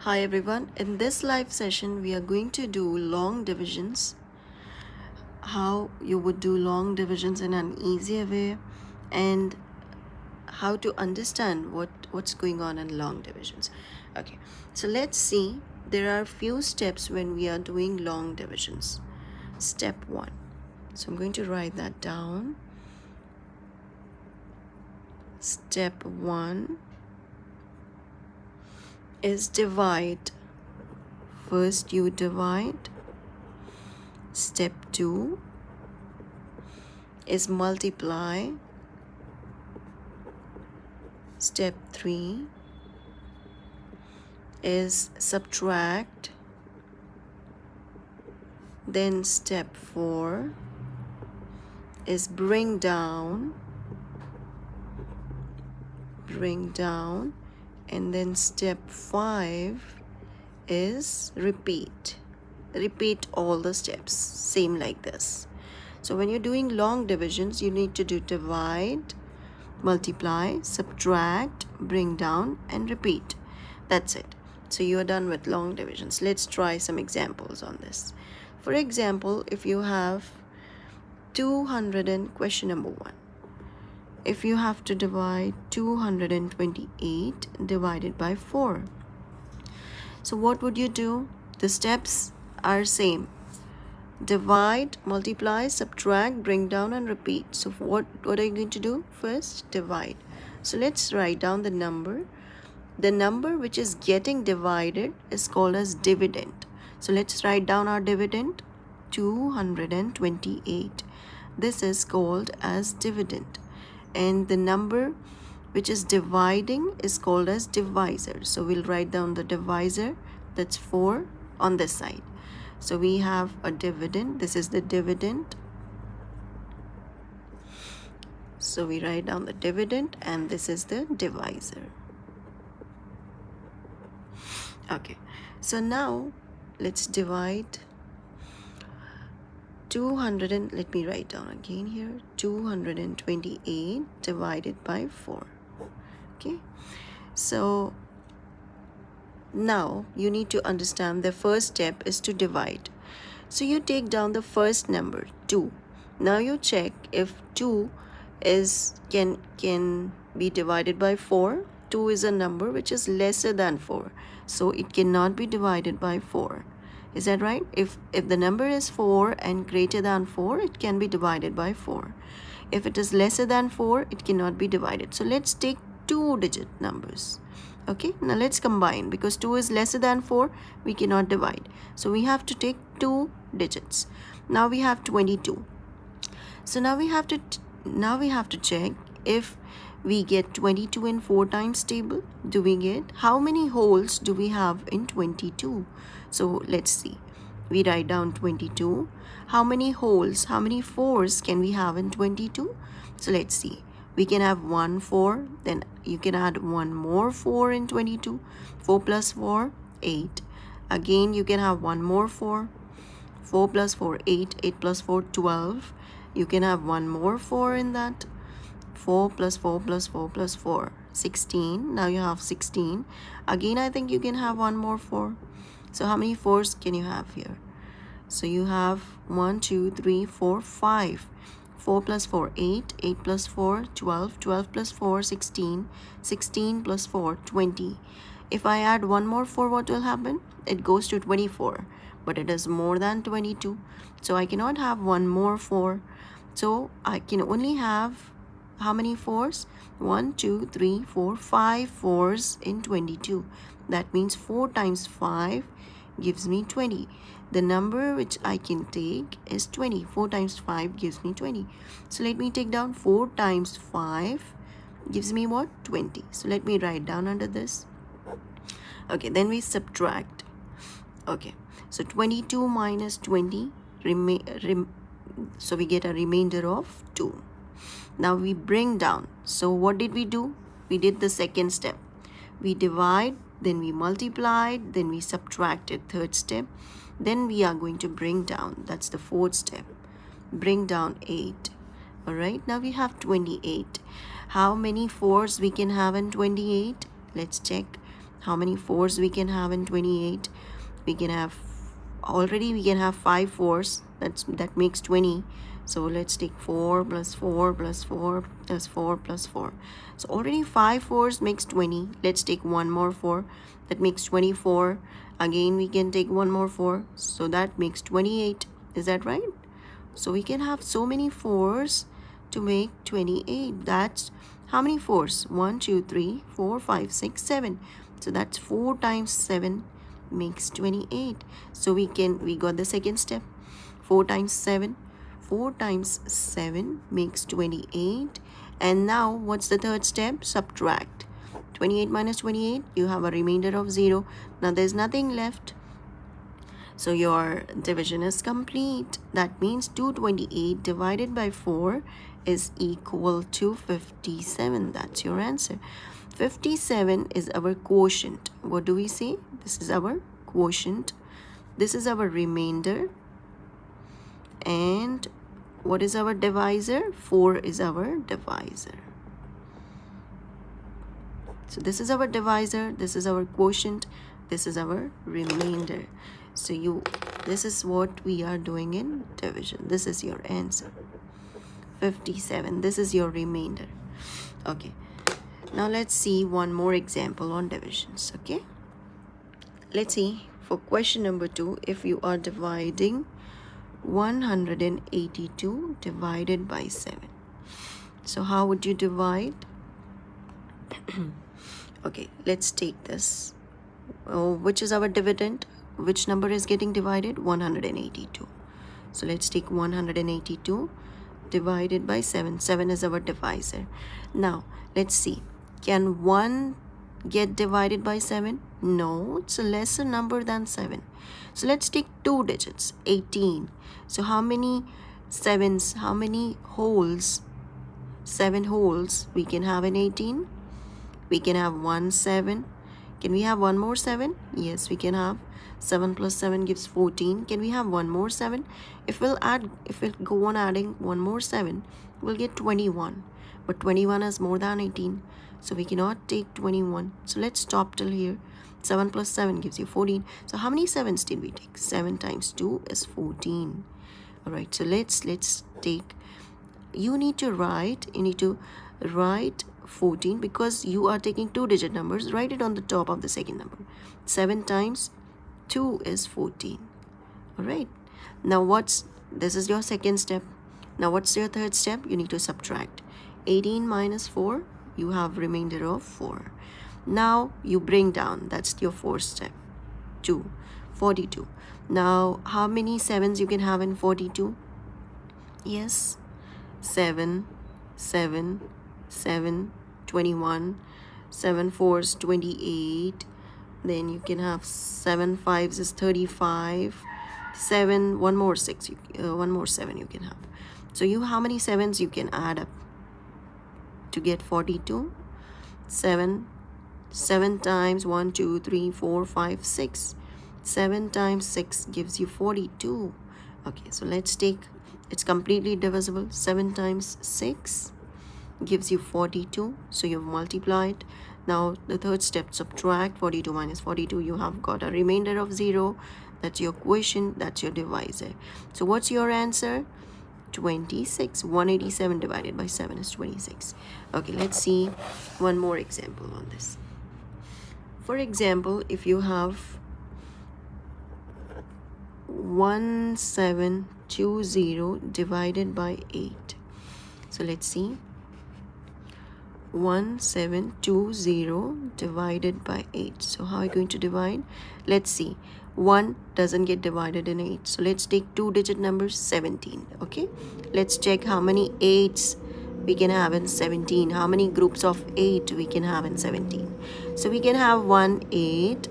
Hi everyone, in this live session we are going to do long divisions, how you would do long divisions in an easier way, and how to understand what's going on in long divisions. Okay, so let's see, there are few steps when we are doing long divisions. Step 1, so I'm going to write that down. Step 1 is divide. First you divide. Step 2 is multiply. Step 3 is subtract. Then step 4 is bring down, and then step 5 is repeat all the steps, same like this. So when you're doing long divisions, you need to do divide, multiply, subtract, bring down, and repeat. That's it. So you are done with long divisions. Let's try some examples on this. For example, if you have 200 and question number 1, if you have to divide 228 divided by 4, so what would you do? The steps are same: divide, multiply, subtract, bring down, and repeat. So what are you going to do? First, divide. So let's write down the number. The number which is getting divided is called as dividend. So let's write down our dividend, 228. This is called as dividend. And the number which is dividing is called as divisor. So we'll write down the divisor, that's 4 on this side. So we have a dividend, this is the dividend. So we write down the dividend, and this is the divisor. Okay, so now let's divide 200 and let me write down again here, 228 divided by 4. Okay, so now you need to understand the first step is to divide. So you take down the first number, 2. Now you check if 2 is can be divided by 4. 2 is a number which is lesser than 4, so it cannot be divided by 4. Is that right? If the number is 4 and greater than 4, it can be divided by 4. If it is lesser than 4, it cannot be divided. So let's take 2-digit numbers. Okay, now let's combine, because 2 is lesser than 4, we cannot divide. So we have to take 2 digits. Now we have 22. So now we have to check if we get 22 in 4 times table. Do we get, how many holes do we have in 22? So let's see. We write down 22. How many holes, how many 4s can we have in 22? So let's see. We can have 1 4, then you can add one more 4 in 22. 4 plus 4, 8. Again, you can have one more 4. 4 plus 4, 8. 8 plus 4, 12. You can have one more 4 in that. 4 plus 4 plus 4 plus 4, 16. Now you have 16. Again, I think you can have one more 4. So how many 4s can you have here? So you have 1 2 3 4 5. 4 plus 4, 8. 8 plus 4, 12. 12 plus 4, 16. 16 plus 4, 20. If I add one more 4, what will happen? It goes to 24. But it is more than 22. So I cannot have one more 4. So I can only have how many 4s? 1 2 3 4 5 4s in 22. That means 4 times 5 gives me 20. The number which I can take is 20. 4 times 5 gives me 20. So let me take down 4 times 5 gives me what? 20. So let me write down under this. Okay, then we subtract. Okay, so 22 minus 20, so we get a remainder of 2. Now we bring down. So what did we do? We did the second step. We divide, then we multiplied, then we subtracted, third step. Then we are going to bring down. That's the fourth step. Bring down 8. All right, now we have 28. How many 4s we can have in 28? Let's check. How many 4s we can have in 28? We can have, already we can have 5 4s. That makes 20. So let's take 4 plus 4 plus 4 plus 4 plus 4. So already 5 4s makes 20. Let's take one more 4. That makes 24. Again we can take one more 4. So that makes 28. Is that right? So we can have so many 4s to make 28. That's how many 4s? 1, 2, 3, 4, 5, 6, 7. So that's 4 times 7 makes 28. So we got the second step. 4 times 7. 4 times 7 makes 28. And now what's the third step? Subtract. 28 minus 28, you have a remainder of 0. Now there's nothing left. So your division is complete. That means 228 divided by 4 is equal to 57. That's your answer. 57 is our quotient. What do we say? This is our quotient. This is our remainder. And what is our divisor? 4 is our divisor. So this is our divisor, this is our quotient, this is our remainder. So this is what we are doing in division. This is your answer. 57. This is your remainder. Okay. Now let's see one more example on divisions. Okay. Let's see for question number 2, if you are dividing 182 divided by 7. So how would you divide? Okay, let's take this. Which is our dividend? Which number is getting divided? 182. So let's take 182 divided by 7. 7 is our divisor. Now, let's see. Can 1 get divided by 7? No, it's a lesser number than 7. So let's take 2 digits, 18. So how many 7s, how many holes? 7 holes we can have in 18. We can have 1 7. Can we have one more 7? Yes, we can have. 7 plus 7 gives 14. Can we have one more 7? If we'll go on adding one more 7, we'll get 21. But 21 is more than 18. So we cannot take 21. So let's stop till here. 7 plus 7 gives you 14. So how many 7s did we take? 7 times 2 is 14. Alright, so let's take, you need to write 14 because you are taking 2-digit numbers. Write it on the top of the second number. 7 times 2 is 14. Alright, now this is your second step. Now what's your third step? You need to subtract. 18 minus 4, you have remainder of 4. Now you bring down, that's your fourth step. 42. Now how many 7s you can have in 42? Yes, 7, 7, 7, 21, 7 4s 28. Then you can have 7 5s is 35. 7, one more 6, one more 7 you can have. So how many 7s you can add up to get 42? 7 times 1 2 3 4 5 6. 7 times 6 gives you 42. Okay, so let's take, it's completely divisible. 7 times 6 gives you 42. So you've multiplied. Now the third step, subtract 42 minus 42. You have got a remainder of 0. That's your quotient, that's your divisor. So what's your answer? 26. 187 divided by 7 is 26. Okay, let's see one more example on this. For example, if you have 1720 divided by 8. So let's see. 1720 divided by 8. So how are you going to divide? Let's see. 1 doesn't get divided in 8. So let's take 2-digit numbers, 17. Okay. Let's check how many 8s we can have in 17. How many groups of 8 we can have in 17. So we can have 1 8.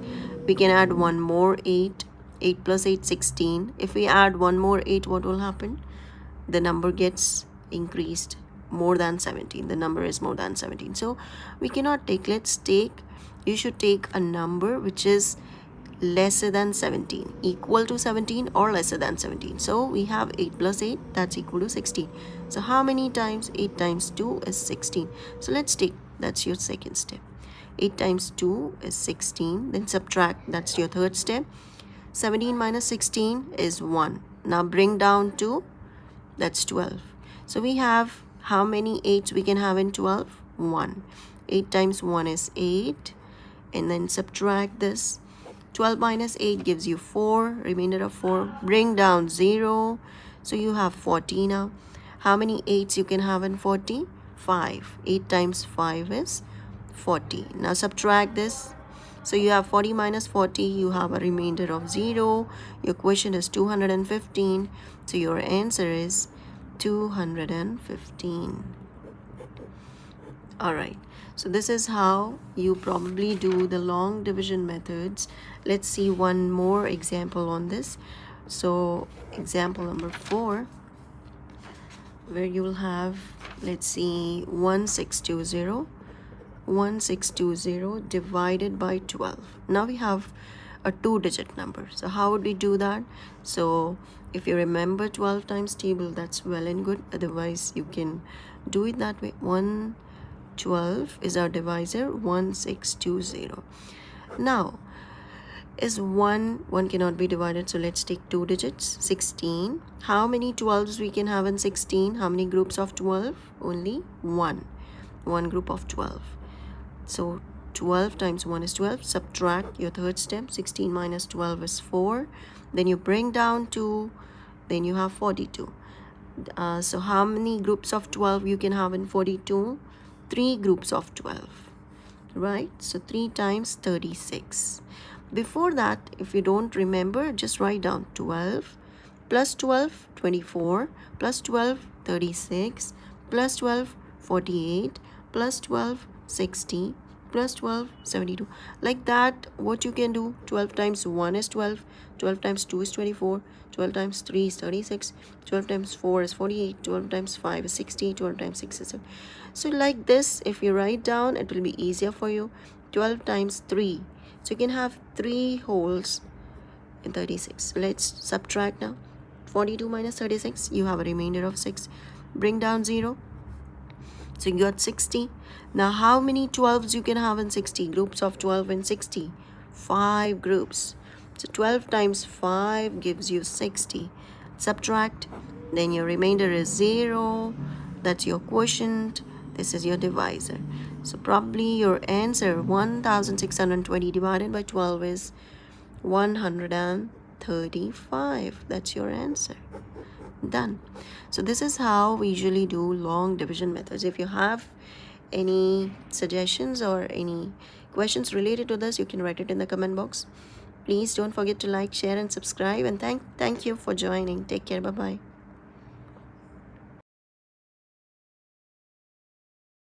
We can add one more 8. 8 plus 8, 16. If we add one more 8, what will happen? The number gets increased more than 17. The number is more than 17. So we cannot take, you should take a number which is lesser than 17, equal to 17 or lesser than 17. So we have 8 plus 8, that's equal to 16. So how many times 8 times 2 is 16. So let's take, that's your second step. 8 times 2 is 16. Then subtract, that's your third step. 17 minus 16 is 1. Now bring down 2, that's 12. So we have how many 8s we can have in 12? 1. 8 times 1 is 8. And then subtract this. 12 minus 8 gives you 4. Remainder of 4. Bring down 0. So you have 40 now. How many 8s you can have in 40? 5. 8 times 5 is 40. Now subtract this. So you have 40 minus 40. You have a remainder of 0. Your question is 215. So your answer is 215. Alright, so this is how you probably do the long division methods. Let's see one more example on this. So example number 4, where you will have, let's see, 1620 divided by 12. Now we have a 2-digit number. So how would we do that? So if you remember 12 times table, that's well and good. Otherwise you can do it that way. 12 is our divisor, 1620. Now is 1 cannot be divided, so let's take 2 digits. 16. How many 12s we can have in 16? How many groups of 12? Only one group of 12. So 12 times 1 is 12. Subtract, your third step. 16 minus 12 is 4. Then you bring down 2. Then you have 42. So how many groups of 12 you can have in 42? 3 groups of 12, right? So 3 times 36. Before that, if you don't remember, just write down 12 plus 12, 24, plus 12, 36, plus 12, 48, plus 12, 60, plus 12, 72. Like that, what you can do, 12 times 1 is 12, 12 times 2 is 24, 12 times 3 is 36, 12 times 4 is 48, 12 times 5 is 60, 12 times 6 is 7. So like this, if you write down, it will be easier for you. 12 times 3. So you can have 3 wholes in 36. Let's subtract now. 42 minus 36, you have a remainder of 6. Bring down 0. So you got 60. Now how many 12s you can have in 60? Groups of 12 in 60. 5 groups. So 12 times 5 gives you 60. Subtract. Then your remainder is 0. That's your quotient. This is your divisor. So probably your answer, 1620 divided by 12 is 135. That's your answer. Done. So this is how we usually do long division methods. If you have any suggestions or any questions related to this, you can write it in the comment box. Please don't forget to like, share and subscribe, and thank you for joining. Take care. Bye bye.